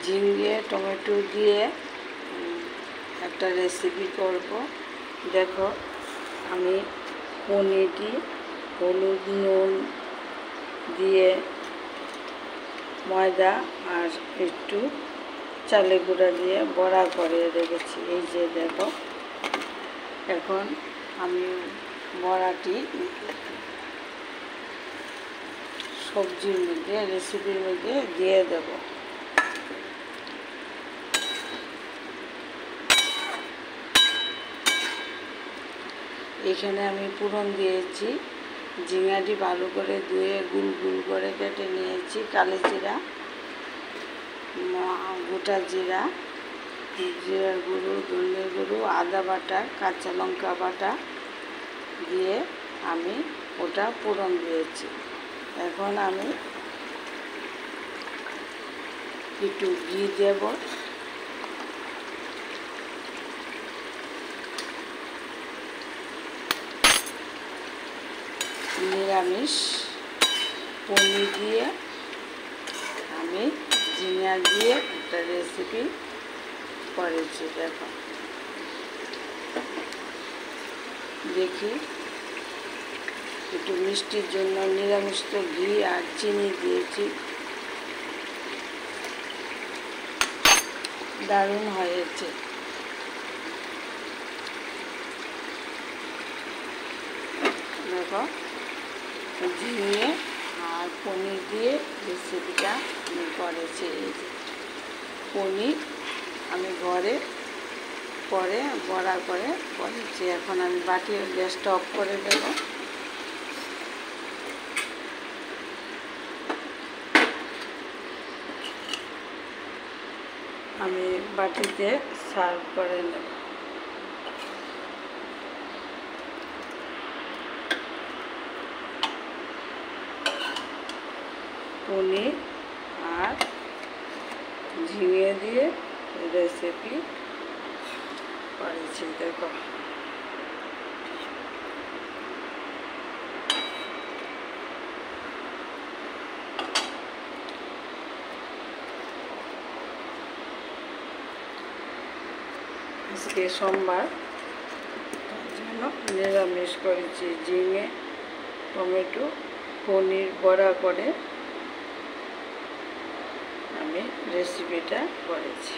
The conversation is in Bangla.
ঝিঙে টমেটো দিয়ে একটা রেসিপি করব। দেখো আমি পনিরটি হলুদ নুন দিয়ে ময়দা আর একটু চালের গুঁড়া দিয়ে বড়া করে রেখেছি। এই যে দেখো, এখন আমি বড়াটি সবজির মধ্যে রেসিপির মধ্যে দিয়ে দেব। এখানে আমি পুরন দিয়েছি, ঝিঙাটি ভালো করে ধুয়ে গুল গুল করে কেটে নিয়েছি, কালো জিরা, গোটা জিরা, জিরার গুঁড়ো, ধনের গুঁড়ো, আদা বাটা, কাঁচা লঙ্কা বাটা দিয়ে আমি ওটা পুরন দিয়েছি। এখন আমি একটু ঘি দেব। নিরামিষ পনির দিয়ে আমি ঝিঙা দিয়ে একটা রেসিপি করেছি। দেখো, দেখি একটু মিষ্টির জন্য নিরামিষ তো ঘি আর চিনি দিয়েছি, দারুণ হয়েছে। দেখো, ঝিঙে আর পনির দিয়ে রেসিপিটা আমি করেছি। এই যে পনির আমি ঘরে পরে বড়া করে করেছি। এখন আমি বাটির গ্যাসটা অফ করে দেব। আমি বাটিতে সার্ভ করে নেব। পনির আর ঝিঙে দিয়ে রেসিপি করেছি। দেখো, আজকে সোমবার, তার জন্য নিরামিষ করেছি। ঝিঙে টমেটো পনির বড়া করে আমি রেসিপিটা করেছি।